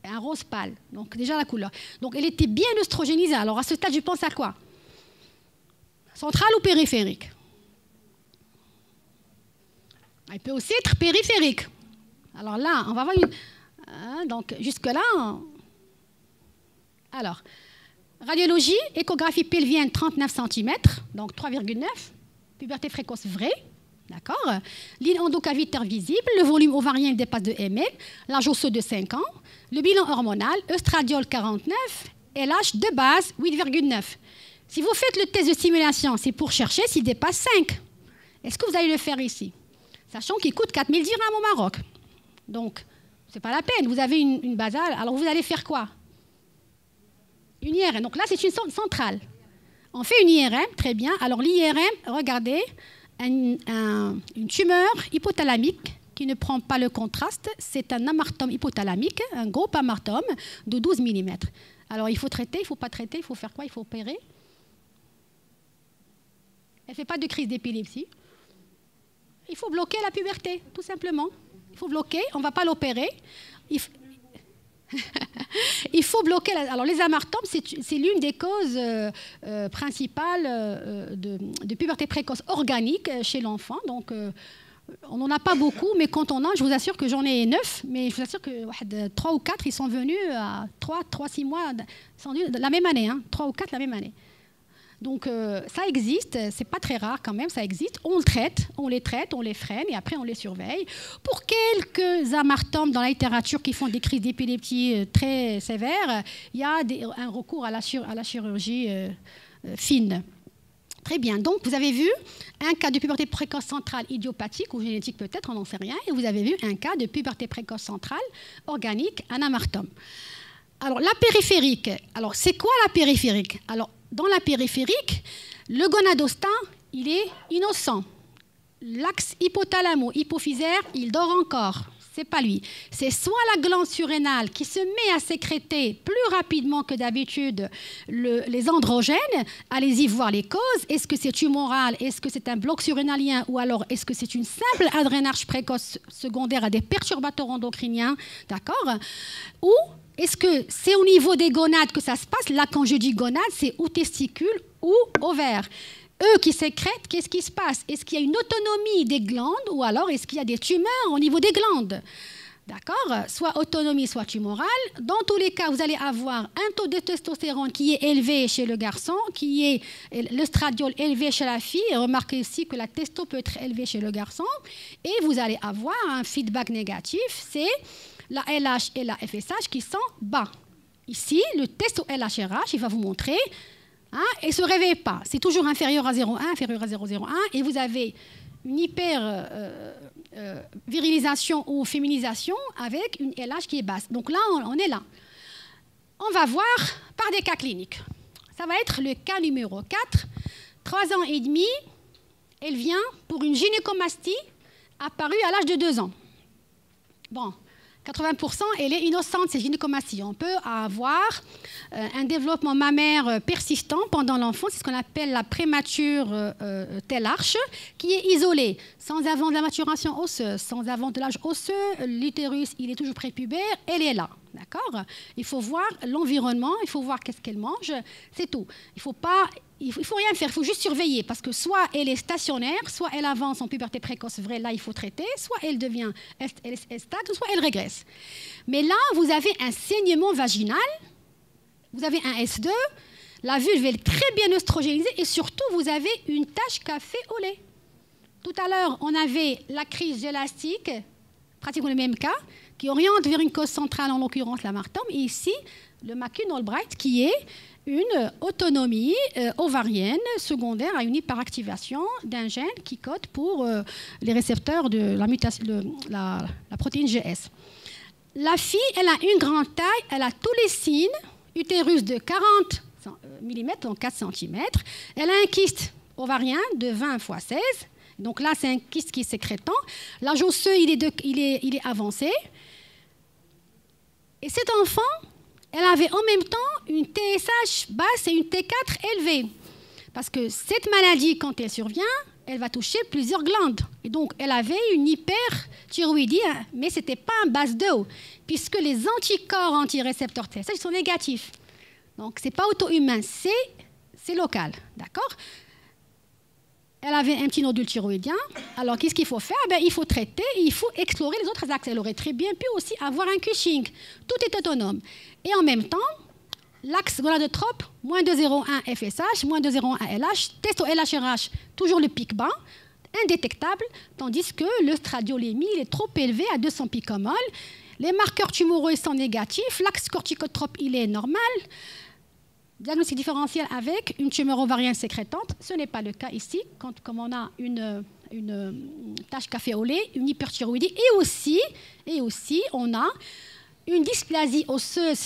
un rose pâle. Donc déjà la couleur. Donc elle était bien œstrogénisée. Alors à ce stade, je pense à quoi? Centrale ou périphérique? Elle peut aussi être périphérique. Alors là, on va voir donc jusque-là... Alors, radiologie, échographie pelvienne 39 cm, donc 3,9, puberté précoce vraie, d'accord. Ligne endocavitaire visible, le volume ovarien dépasse de ml, l'âge osseux de 5 ans, le bilan hormonal, œstradiol 49, LH de base 8,9. Si vous faites le test de stimulation, c'est pour chercher s'il dépasse 5. Est-ce que vous allez le faire ici? Sachant qu'il coûte 4 000 dirhams au Maroc. Donc, ce n'est pas la peine. Vous avez une basale, alors vous allez faire quoi? Une IRM. Donc là, c'est une centrale. On fait une IRM, très bien. Alors l'IRM, regardez, une tumeur hypothalamique qui ne prend pas le contraste. C'est un amartome hypothalamique, un gros amartome de 12 mm. Alors il faut traiter, il ne faut pas traiter, il faut faire quoi? Il faut opérer. Elle ne fait pas de crise d'épilepsie. Il faut bloquer la puberté, tout simplement. Il faut bloquer, on ne va pas l'opérer. Il faut bloquer. Alors les amartomes, c'est l'une des causes principales de puberté précoce organique chez l'enfant. Donc on n'en a pas beaucoup, mais quand on a, je vous assure que j'en ai 9, mais je vous assure que 3 ou 4, ils sont venus à 3-6 mois, la même année, 3 ou 4 la même année. Donc ça existe, c'est pas très rare quand même, ça existe. On les traite, on les freine et après on les surveille. Pour quelques amartomes dans la littérature qui font des crises d'épilepsie très sévères, il y a un recours à la chirurgie fine. Très bien, donc vous avez vu un cas de puberté précoce centrale idiopathique ou génétique peut-être, on n'en sait rien, et vous avez vu un cas de puberté précoce centrale organique, un amartome. Alors la périphérique, alors c'est quoi la périphérique? Alors dans la périphérique, le gonadostin, il est innocent. L'axe hypothalamo-hypophysaire, il dort encore. C'est pas lui. C'est soit la glande surrénale qui se met à sécréter plus rapidement que d'habitude les androgènes. Allez-y voir les causes. Est-ce que c'est tumoral? Est-ce que c'est un bloc surrénalien? Ou alors est-ce que c'est une simple adrénarche précoce secondaire à des perturbateurs endocriniens? D'accord? Ou est-ce que c'est au niveau des gonades que ça se passe? Là, quand je dis gonades, c'est ou testicules ou ovaires. Eux qui sécrètent, qu'est-ce qui se passe? Est-ce qu'il y a une autonomie des glandes ou alors est-ce qu'il y a des tumeurs au niveau des glandes? D'accord? Soit autonomie, soit tumorale. Dans tous les cas, vous allez avoir un taux de testostérone qui est élevé chez le garçon, qui est l'œstradiol élevé chez la fille. Et remarquez aussi que la testo peut être élevée chez le garçon. Et vous allez avoir un feedback négatif, c'est la LH et la FSH qui sont bas. Ici, le test au LHRH, il va vous montrer, et ne se réveille pas. C'est toujours inférieur à 0,1, inférieur à 0,01, et vous avez une hyper virilisation ou féminisation avec une LH qui est basse. Donc là, on est là. On va voir par des cas cliniques. Ça va être le cas numéro 4. 3 ans et demi, elle vient pour une gynécomastie apparue à l'âge de 2 ans. Bon. 80%, elle est innocente, c'est gynécomastie. On peut avoir un développement mammaire persistant pendant l'enfance, c'est ce qu'on appelle la prémature télarche, qui est isolée, sans avant de la maturation osseuse, sans avant de l'âge osseux, l'utérus, il est toujours prépubère, elle est là. D'accord? Il faut voir l'environnement, il faut voir qu'est-ce qu'elle mange, c'est tout. Il faut rien faire, il faut juste surveiller, parce que soit elle est stationnaire, soit elle avance en puberté précoce vraie, là il faut traiter, soit elle devient stable, soit elle régresse. Mais là, vous avez un saignement vaginal, vous avez un S2, la vulve est très bien œstrogénisée, et surtout, vous avez une tache café au lait. Tout à l'heure, on avait la crise élastique, pratiquement le même cas, qui oriente vers une cause centrale, en l'occurrence l'amartome. Et ici, le McCune-Albright, qui est une autonomie ovarienne secondaire à une hyperactivation d'un gène qui code pour les récepteurs de la mutation, la protéine GS. La fille, elle a une grande taille, elle a tous les signes, utérus de 40 mm, donc 4 cm. Elle a un kyste ovarien de 20 x 16. Donc là, c'est un kyste qui est sécrétant. L'âge osseux, il est avancé. Et cet enfant, elle avait en même temps une TSH basse et une T4 élevée. Parce que cette maladie, quand elle survient, elle va toucher plusieurs glandes. Et donc, elle avait une hyperthyroïdie, mais ce n'était pas un base d'eau, puisque les anticorps anti-récepteurs TSH sont négatifs. Donc, ce n'est pas auto-humain, c'est local. D'accord ? Elle avait un petit nodule thyroïdien. Alors, qu'est-ce qu'il faut faire ? Il faut traiter et il faut explorer les autres axes. Elle aurait très bien pu aussi avoir un Cushing. Tout est autonome. Et en même temps, l'axe gonadotrope, moins de 0,1 FSH, moins de 0,1 LH, test au LHRH, toujours le pic bas, indétectable, tandis que le stradiolémie il est trop élevé à 200 picomol. Les marqueurs tumoraux sont négatifs, l'axe corticotrope il est normal. Diagnostic différentiel avec une tumeur ovarienne sécrétante, ce n'est pas le cas ici, comme on a une tache café au lait, une hyperthyroïdie, et aussi on a une dysplasie osseuse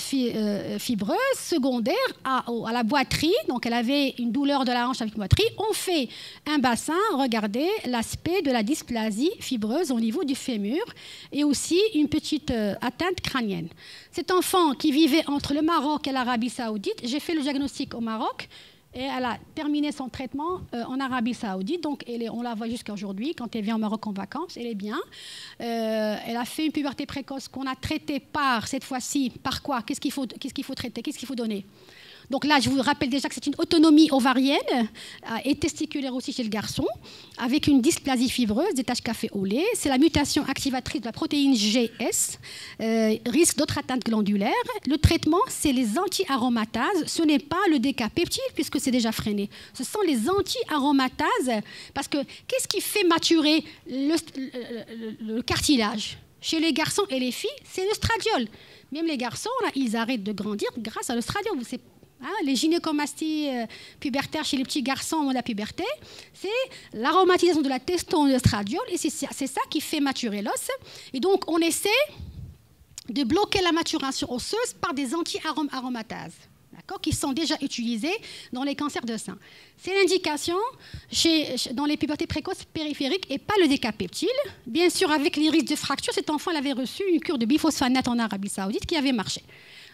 fibreuse secondaire à la boiterie. Donc, elle avait une douleur de la hanche avec une boiterie. On fait un bassin, regardez l'aspect de la dysplasie fibreuse au niveau du fémur et aussi une petite atteinte crânienne. Cet enfant qui vivait entre le Maroc et l'Arabie Saoudite, j'ai fait le diagnostic au Maroc et elle a terminé son traitement en Arabie Saoudite. Donc, on la voit jusqu'à aujourd'hui. Quand elle vient au Maroc en vacances, elle est bien. Elle a fait une puberté précoce qu'on a traitée par, cette fois-ci, par quoi ? Qu'est-ce qu'il faut traiter ? Qu'est-ce qu'il faut donner ? Donc là, je vous rappelle déjà que c'est une autonomie ovarienne et testiculaire aussi chez le garçon, avec une dysplasie fibreuse, des taches café au lait. C'est la mutation activatrice de la protéine GS, risque d'autres atteintes glandulaires. Le traitement, c'est les anti-aromatases. Ce n'est pas le décapeptide, puisque c'est déjà freiné. Ce sont les anti-aromatases, parce que qu'est-ce qui fait maturer le cartilage ? Chez les garçons et les filles, c'est le stradiol. Même les garçons, là, ils arrêtent de grandir grâce à l'ostradiol. Les gynécomasties pubertaires chez les petits garçons de la puberté, c'est l'aromatisation de la testone de l'ostradiol et c'est ça qui fait maturer l'os. Et donc, on essaie de bloquer la maturation osseuse par des anti-aromatases, qui sont déjà utilisés dans les cancers de sein. C'est l'indication dans les pubertés précoces périphériques et pas le décapeptile. Bien sûr, avec les risques de fracture, cet enfant avait reçu une cure de bisphosphonates en Arabie Saoudite qui avait marché.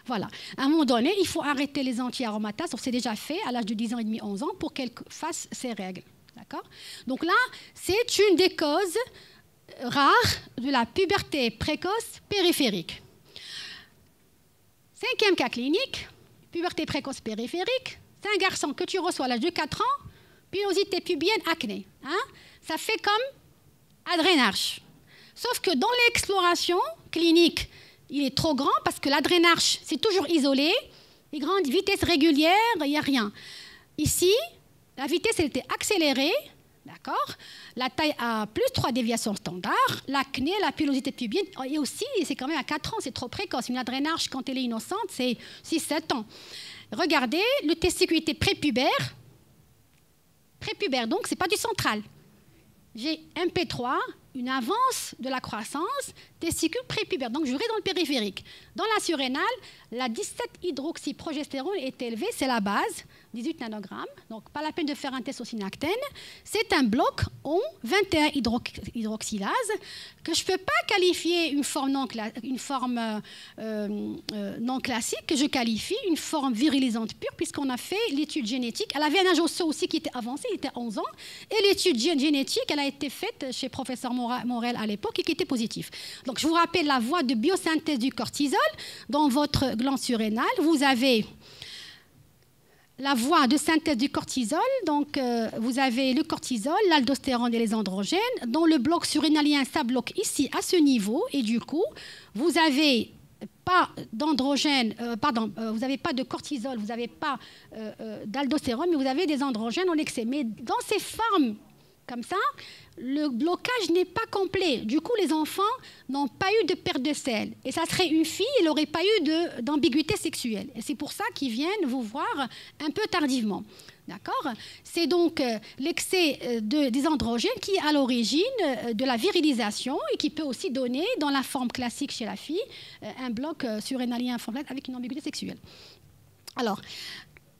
Voilà. À un moment donné, il faut arrêter les anti-aromatases. C'est déjà fait à l'âge de 10 ans et demi, 11 ans, pour qu'elle fasse ses règles. D'accord ? Donc là, c'est une des causes rares de la puberté précoce périphérique. 5e cas clinique, puberté précoce périphérique. C'est un garçon que tu reçois à l'âge de 4 ans, pilosité pubienne, acné. Ça fait comme adrénarche. Sauf que dans l'exploration clinique, il est trop grand parce que l'adrénarche, c'est toujours isolé. Les grandes vitesses régulières, il n'y a rien. Ici, la vitesse, elle était accélérée. D'accord ? La taille a plus 3 déviations standards. L'acné, la pilosité pubienne, et aussi, c'est quand même à 4 ans, c'est trop précoce. Une adrénarche, quand elle est innocente, c'est 6-7 ans. Regardez, le testiculité prépubère. Prépubère, donc, ce n'est pas du central. J'ai MP3, une avance de la croissance, testicule prépubère. Donc, je vais dans le périphérique. Dans la surrénale, la 17-hydroxyprogestérone est élevée, c'est la base, 18 nanogrammes. Donc, pas la peine de faire un test au synactène. C'est un bloc en 21 hydroxylase que je ne peux pas qualifier une forme non classique, que je qualifie une forme virilisante pure, puisqu'on a fait l'étude génétique. Elle avait un âge osseux aussi qui était avancé, il était 11 ans. Et l'étude génétique, elle a été faite chez professeur Morel à l'époque et qui était positif. Donc, je vous rappelle la voie de biosynthèse du cortisol. Dans votre glande surrénale, vous avez la voie de synthèse du cortisol. Donc, vous avez le cortisol, l'aldostérone et les androgènes. Dans le bloc surrénalien, ça bloque ici, à ce niveau. Et du coup, vous n'avez pas d'androgène, vous n'avez pas de cortisol, vous n'avez pas d'aldostérone, mais vous avez des androgènes en excès. Mais dans ces formes Comme ça, le blocage n'est pas complet. Du coup, les enfants n'ont pas eu de perte de sel. Et ça serait une fille, elle n'aurait pas eu d'ambiguïté sexuelle. Et c'est pour ça qu'ils viennent vous voir un peu tardivement. D'accord? C'est donc l'excès des androgènes qui est à l'origine de la virilisation et qui peut aussi donner, dans la forme classique chez la fille, un bloc surrénalien infantile avec une ambiguïté sexuelle. Alors,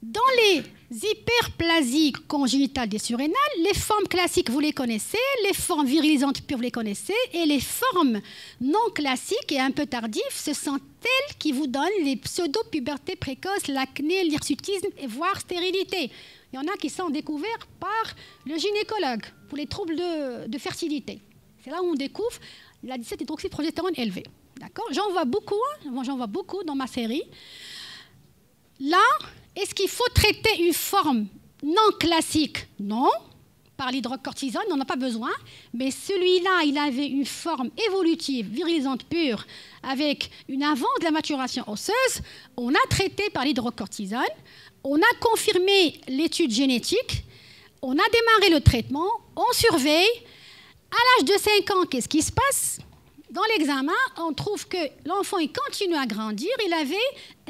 dans les hyperplasies congénitales des surrénales, les formes classiques, vous les connaissez, les formes virilisantes pures, vous les connaissez, et les formes non classiques et un peu tardives, ce sont elles qui vous donnent les pseudo-pubertés précoces, l'acné, l'hirsutisme et voire stérilité. Il y en a qui sont découverts par le gynécologue pour les troubles de fertilité. C'est là où on découvre la 17-hydroxyprogestérone élevée. D'accord? J'en vois beaucoup, moi j'en vois beaucoup dans ma série. Là, est-ce qu'il faut traiter une forme non classique? Non. Par l'hydrocortisone, on n'en a pas besoin. Mais celui-là, il avait une forme évolutive, virilisante pure, avec une avance de la maturation osseuse. On a traité par l'hydrocortisone. On a confirmé l'étude génétique. On a démarré le traitement. On surveille. À l'âge de 5 ans, qu'est-ce qui se passe? Dans l'examen, on trouve que l'enfant il continue à grandir. Il avait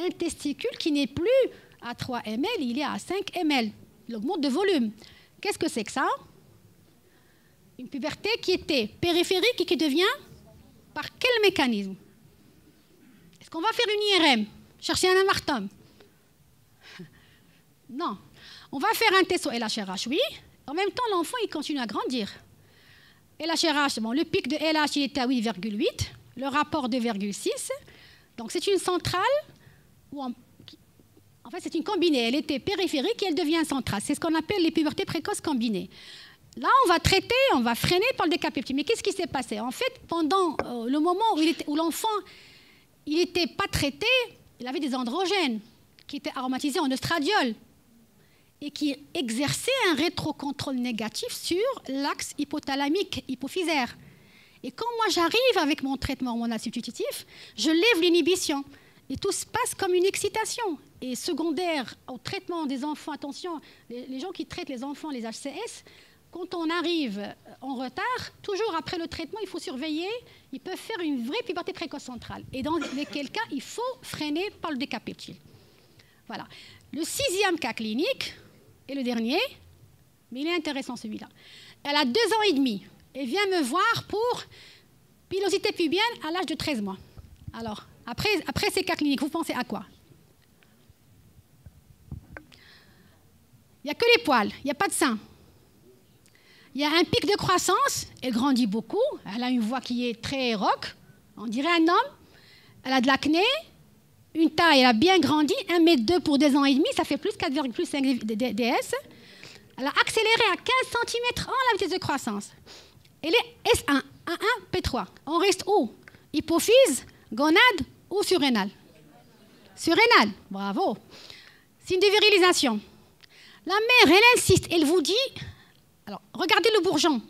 un testicule qui n'est plus à 3 ml, il est à 5 ml. Il augmente de volume. Qu'est-ce que c'est que ça? Une puberté qui était périphérique et qui devient par quel mécanisme? Est-ce qu'on va faire une IRM? Chercher un amartome? Non. On va faire un test au LHRH, oui. En même temps, l'enfant il continue à grandir. LHRH, bon, le pic de LH il était à 8,8, le rapport 2,6. Donc c'est une centrale où en fait, c'est une combinée. Elle était périphérique et elle devient centrale. C'est ce qu'on appelle les pubertés précoces combinées. Là, on va traiter, on va freiner par le décapeptide. Mais qu'est-ce qui s'est passé? En fait, pendant le moment où l'enfant n'était pas traité, il avait des androgènes qui étaient aromatisés en oestradiol et qui exerçaient un rétrocontrôle négatif sur l'axe hypothalamique hypophysaire. Et quand moi, j'arrive avec mon traitement hormonal substitutif, je lève l'inhibition. Et tout se passe comme une excitation. Et secondaire au traitement des enfants, attention, les gens qui traitent les enfants, les HCS, quand on arrive en retard, toujours après le traitement, il faut surveiller, ils peuvent faire une vraie puberté précoce centrale. Et dans lesquels cas, il faut freiner par le décapeptide. Voilà. Le 6e cas clinique, et le dernier, mais il est intéressant celui-là. Elle a 2 ans et demi. Elle vient me voir pour pilosité pubienne à l'âge de 13 mois. Alors, après ces cas cliniques, vous pensez à quoi? Il n'y a que les poils, il n'y a pas de sein. Il y a un pic de croissance, elle grandit beaucoup, elle a une voix qui est très rock, on dirait un homme. Elle a de l'acné, une taille, elle a bien grandi, 1,2 m pour 2 ans et demi, ça fait plus 4,5 DS. Elle a accéléré à 15 cm en la vitesse de croissance. Elle est S1, A1, P3. On reste où? Hypophyse, gonade ou surrénal? Surrénal, bravo. Signe de virilisation. La mère, elle insiste, elle vous dit, alors regardez le bourgeon.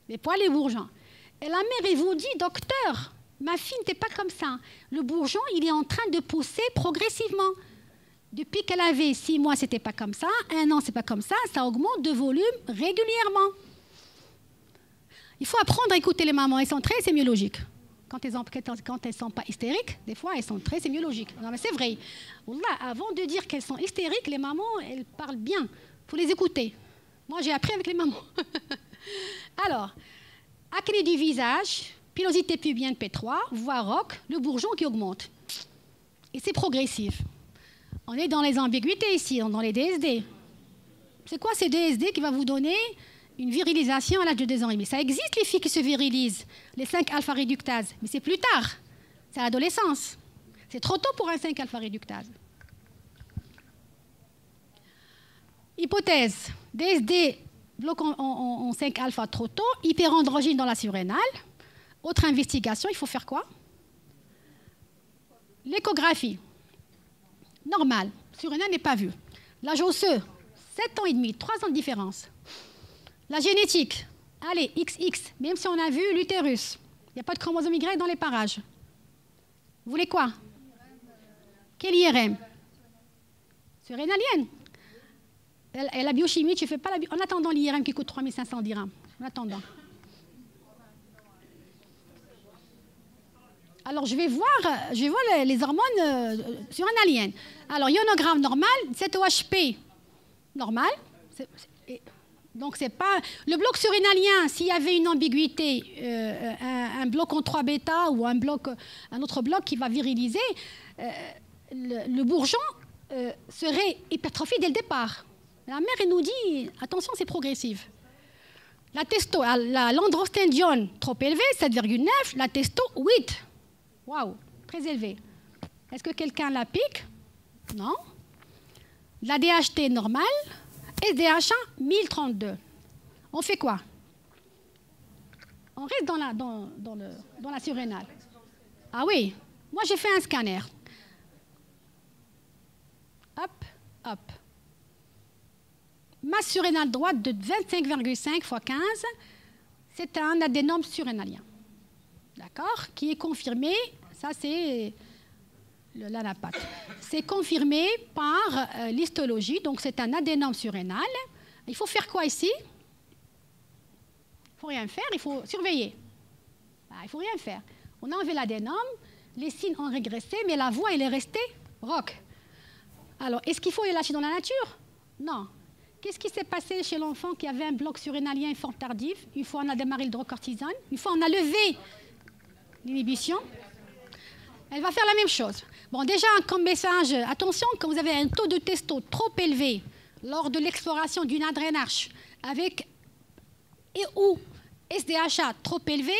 Les poils et bourgeons. Et la mère, elle vous dit, docteur, ma fille n'était pas comme ça. Le bourgeon, il est en train de pousser progressivement. Depuis qu'elle avait 6 mois, c'était pas comme ça. 1 an, c'est pas comme ça. Ça augmente de volume régulièrement. Il faut apprendre à écouter les mamans. Elles sont très sémiologiques. Quand elles ne sont pas hystériques, des fois, elles sont très sémiologiques. Non, mais c'est vrai. Wallah, avant de dire qu'elles sont hystériques, les mamans, elles parlent bien. Il faut les écouter. Moi, j'ai appris avec les mamans. Alors, acné du visage, pilosité pubienne P3, voix rock, le bourgeon qui augmente. Et c'est progressif. On est dans les ambiguïtés ici, dans les DSD. C'est quoi ces DSD qui va vous donner une virilisation à l'âge de 2 ans et demi? Ça existe, les filles qui se virilisent, les 5-alpha-réductases, mais c'est plus tard, c'est à l'adolescence. C'est trop tôt pour un 5-alpha-réductase. Hypothèse, DSD bloc en 5-alpha trop tôt, hyperandrogyne dans la surrénale. Autre investigation, il faut faire quoi? L'échographie. Normal, surrénale n'est pas vue. L'âge osseux, 7 ans et demi, 3 ans de différence. La génétique, allez, XX, même si on a vu l'utérus. Il n'y a pas de chromosome Y dans les parages. Vous voulez quoi? Quelle IRM? Surrénalienne. Et la biochimie, tu fais pas la en attendant l'IRM qui coûte 3500 dirhams. En attendant. Alors, je vais voir les hormones surrénaliennes. Alors, ionogramme normal, 7 OHP normal. Donc, c'est pas... Le bloc surrénalien, s'il y avait une ambiguïté, un bloc en 3 bêta ou un autre bloc qui va viriliser, le bourgeon serait hypertrophié dès le départ. La mère, elle nous dit, attention, c'est progressif. L'androstendione, trop élevé, 7,9. La testo, 8. Waouh, très élevé. Est-ce que quelqu'un la pique? Non. La DHT normale. SDH1, 1032. On fait quoi? On reste dans la surrénale. Ah oui, moi j'ai fait un scanner. Hop, hop. Masse surrénale droite de 25,5 x 15, c'est un adénome surrénalien. D'accord? Qui est confirmé, ça c'est l'anapathe. C'est confirmé par l'histologie, donc c'est un adénome surrénal. Il faut faire quoi ici? Il ne faut rien faire, il faut surveiller. Il ne faut rien faire. On a enlevé l'adénome, les signes ont régressé, mais la voix elle est restée rock. Alors, est-ce qu'il faut les lâcher dans la nature? Non. Qu'est-ce qui s'est passé chez l'enfant qui avait un bloc surrénalien fort tardif? Une fois on a démarré l'hydrocortisone, une fois on a levé l'inhibition, elle va faire la même chose. Bon, déjà, comme message, attention, quand vous avez un taux de testo trop élevé lors de l'exploration d'une adrénarche avec ou SDHA trop élevé,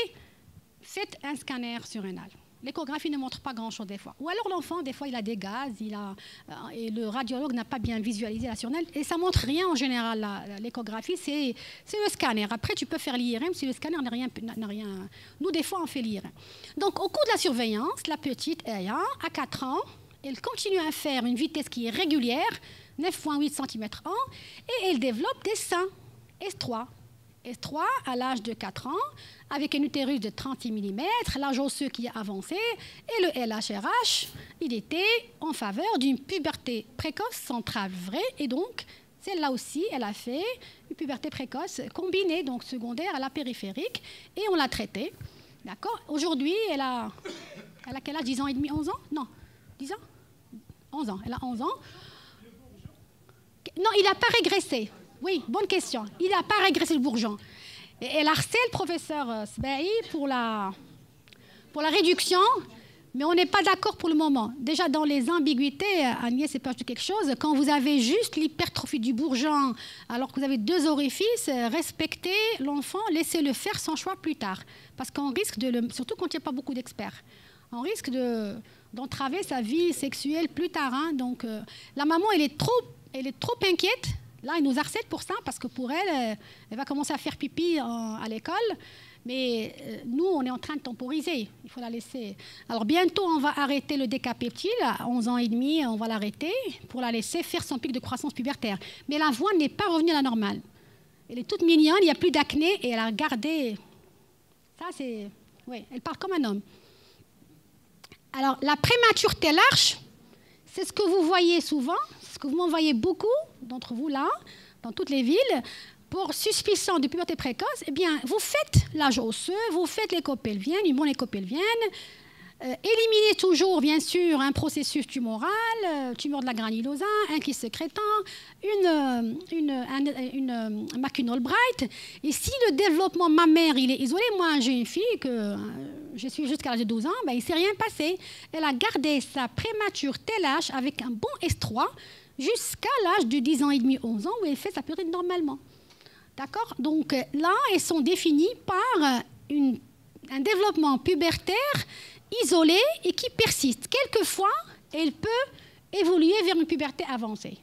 faites un scanner surrénal. L'échographie ne montre pas grand-chose des fois. Ou alors l'enfant, des fois, il a des gaz, et le radiologue n'a pas bien visualisé la surrénale. Et ça ne montre rien en général, l'échographie, c'est le scanner. Après, tu peux faire l'IRM si le scanner n'a rien. Nous, des fois, on fait l'IRM. Donc, au cours de la surveillance, la petite, à 4 ans, elle continue à faire une vitesse qui est régulière, 9,8 cm/an, et elle développe des seins, S3. S3 à l'âge de 4 ans, avec un utérus de 36 mm, l'âge osseux qui a avancé, et le LHRH, il était en faveur d'une puberté précoce centrale vraie, et donc, celle-là aussi, elle a fait une puberté précoce combinée, donc secondaire à la périphérique, et on l'a traitée. D'accord? Aujourd'hui, elle a quel âge? 10 ans et demi, 11 ans? Non, 10 ans? 11 ans, elle a 11 ans. Non, il n'a pas régressé. Oui, bonne question. Il n'a pas régressé le bourgeon. Et elle harcèle le professeur Sbahi pour la réduction, mais on n'est pas d'accord pour le moment. Déjà, dans les ambiguïtés, Agnès est perdu quelque chose. Quand vous avez juste l'hypertrophie du bourgeon, alors que vous avez 2 orifices, respectez l'enfant, laissez-le faire son choix plus tard. Parce qu'on risque surtout quand il n'y a pas beaucoup d'experts, on risque d'entraver sa vie sexuelle plus tard. Hein. Donc, la maman, elle est trop inquiète. Là, elle nous harcèle pour ça, parce que pour elle, elle va commencer à faire pipi à l'école. Mais nous, on est en train de temporiser. Il faut la laisser. Alors, bientôt, on va arrêter le décapeptile. À 11 ans et demi, on va l'arrêter pour la laisser faire son pic de croissance pubertaire. Mais la voix n'est pas revenue à la normale. Elle est toute mignonne, il n'y a plus d'acné, et elle a gardé... Ça, c'est... Oui, elle parle comme un homme. Alors, la prématurité large, c'est ce que vous voyez souvent, ce que vous m'envoyez beaucoup d'entre vous là, dans toutes les villes, pour suspicion de puberté précoce, eh bien, vous faites l'âge osseux, vous faites l'écho-pelvienne, une bonne écho-pelvienne, éliminez toujours, bien sûr, un processus tumoral, tumeur de la granulosa, un kyste sécrétant, une macune Albright. Et si le développement mammaire il est isolé, moi j'ai une fille que je suis jusqu'à l'âge de 12 ans, ben, il ne s'est rien passé. Elle a gardé sa prémature TLH avec un bon S3 jusqu'à l'âge de 10 ans et demi, 11 ans, où elle fait sa période normalement. D'accord? Donc là, elles sont définies par un développement pubertaire isolé et qui persiste. Quelquefois, elle peut évoluer vers une puberté avancée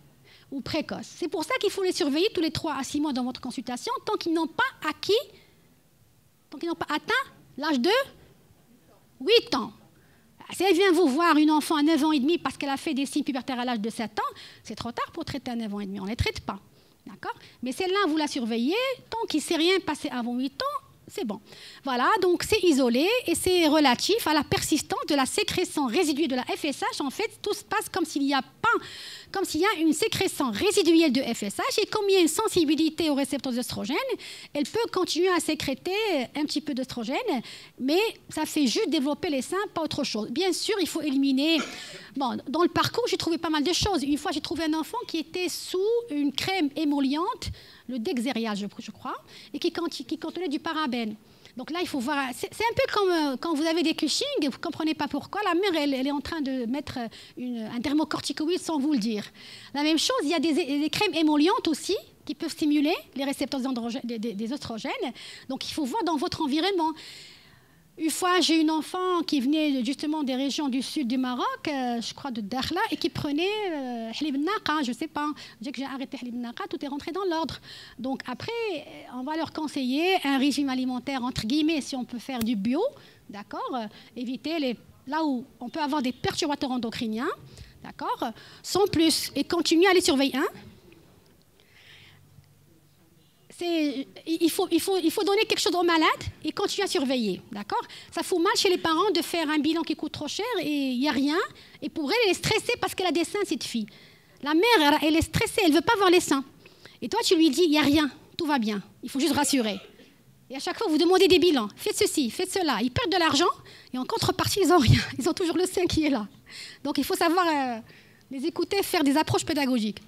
ou précoce. C'est pour ça qu'il faut les surveiller tous les 3 à 6 mois dans votre consultation, tant qu'ils n'ont pas atteint l'âge de 8 ans. Si elle vient vous voir, une enfant à 9 ans et demi, parce qu'elle a fait des signes pubertaires à l'âge de 7 ans, c'est trop tard pour traiter à 9 ans et demi. On ne les traite pas. D'accord? Mais celle-là, vous la surveillez. Tant qu'il ne s'est rien passé avant 8 ans, c'est bon. Voilà, donc c'est isolé et c'est relatif à la persistance de la sécrétion résiduelle de la FSH. En fait, tout se passe comme s'il y a une sécrétion résiduelle de FSH et comme il y a une sensibilité aux récepteurs d'œstrogène, elle peut continuer à sécréter un petit peu d'œstrogène, mais ça fait juste développer les seins, pas autre chose. Bien sûr, il faut éliminer... Bon, dans le parcours, j'ai trouvé pas mal de choses. Une fois, j'ai trouvé un enfant qui était sous une crème émolliente, le Dexeria, je crois, et qui contenait du parabène. Donc là, il faut voir... C'est un peu comme quand vous avez des Cushing, vous ne comprenez pas pourquoi. La mère, elle est en train de mettre un dermocorticoïde sans vous le dire. La même chose, il y a des crèmes émollientes aussi qui peuvent stimuler les récepteurs des oestrogènes. Donc, il faut voir dans votre environnement. Une fois, j'ai une enfant qui venait justement des régions du sud du Maroc, je crois de Dakhla, et qui prenait Halib Naqa, je ne sais pas. Dès que j'ai arrêté Halib Naqa, tout est rentré dans l'ordre. Donc après, on va leur conseiller un régime alimentaire, entre guillemets, si on peut faire du bio, d'accord, éviter là où on peut avoir des perturbateurs endocriniens, d'accord, sans plus, et continuer à les surveiller. Il faut donner quelque chose aux malades et continuer à surveiller, d'accord? Ça fout mal chez les parents de faire un bilan qui coûte trop cher et il n'y a rien. Et pour elle, elle est stressée parce qu'elle a des seins, cette fille. La mère, elle est stressée, elle ne veut pas voir les seins. Et toi, tu lui dis, il n'y a rien, tout va bien, il faut juste rassurer. Et à chaque fois, vous demandez des bilans, faites ceci, faites cela. Ils perdent de l'argent et en contrepartie, ils n'ont rien. Ils ont toujours le sein qui est là. Donc, il faut savoir les écouter, faire des approches pédagogiques.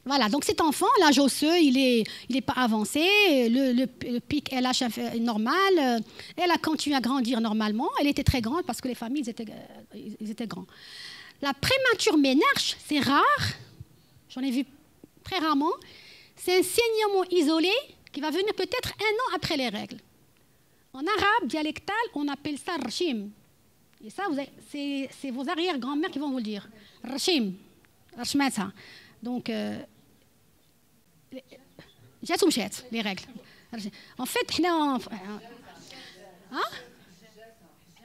Voilà, donc cet enfant, l'âge osseux, il est pas avancé, le pic LH est normal, elle a continué à grandir normalement, elle était très grande parce que les familles, ils étaient grands. La prémature ménarche, c'est rare, j'en ai vu très rarement, c'est un saignement isolé qui va venir peut-être 1 an après les règles. En arabe dialectal, on appelle ça rachim. Et ça, c'est vos arrière-grand-mères qui vont vous le dire. Rachim, rachmata. Donc, جات ومشات les règles. En fait, حنا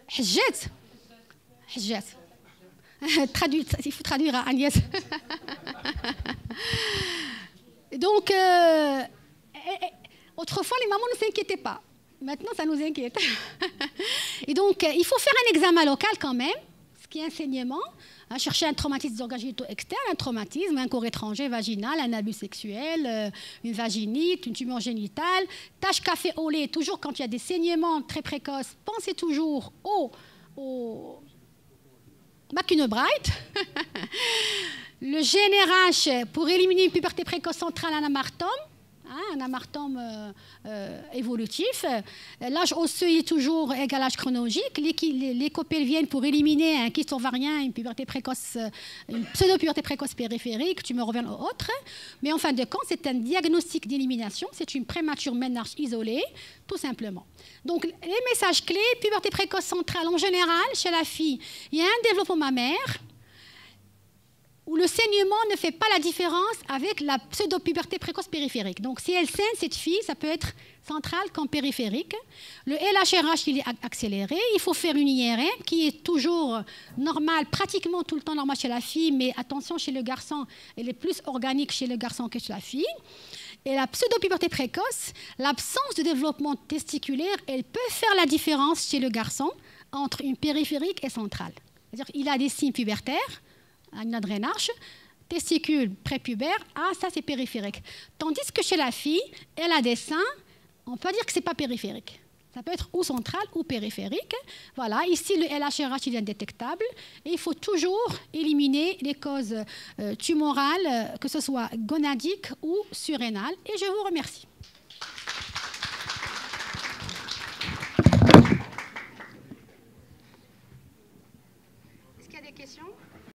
حجات il faut traduire à Agnès. Donc, autrefois, les mamans ne s'inquiétaient pas. Maintenant, ça nous inquiète. Et donc, il faut faire un examen local quand même, ce qui est enseignement. Chercher un traumatisme des organes génitaux externes, un traumatisme, un corps étranger vaginal, un abus sexuel, une vaginite, une tumeur génitale, tache café au lait, toujours quand il y a des saignements très précoces, pensez toujours au McCune-Bright. Le GnRH pour éliminer une puberté précoce centrale, un amartome évolutif. L'âge osseux est toujours égal à l'âge chronologique. L'écopelvienne pour éliminer un kyste ovarien, une puberté précoce, une pseudo-puberté précoce périphérique, tumeur ovaire ou autre. Mais en fin de compte, c'est un diagnostic d'élimination. C'est une prémature ménarche isolée, tout simplement. Donc, les messages clés, puberté précoce centrale en général, chez la fille, il y a un développement mammaire, où le saignement ne fait pas la différence avec la pseudo-puberté précoce périphérique. Donc, si elle saigne, cette fille, ça peut être central comme périphérique. Le LHRH, il est accéléré. Il faut faire une IRM qui est toujours normale, pratiquement tout le temps normale chez la fille, mais attention, chez le garçon, elle est plus organique chez le garçon que chez la fille. Et la pseudo-puberté précoce, l'absence de développement testiculaire, elle peut faire la différence chez le garçon entre une périphérique et centrale. C'est-à-dire qu'il a des signes pubertaires, une adrénarche, testicule prépubère, ça c'est périphérique. Tandis que chez la fille, elle a des seins, on peut dire que ce n'est pas périphérique. Ça peut être ou central ou périphérique. Voilà, ici le LHRH il est indétectable et il faut toujours éliminer les causes tumorales, que ce soit gonadiques ou surrénales. Et je vous remercie.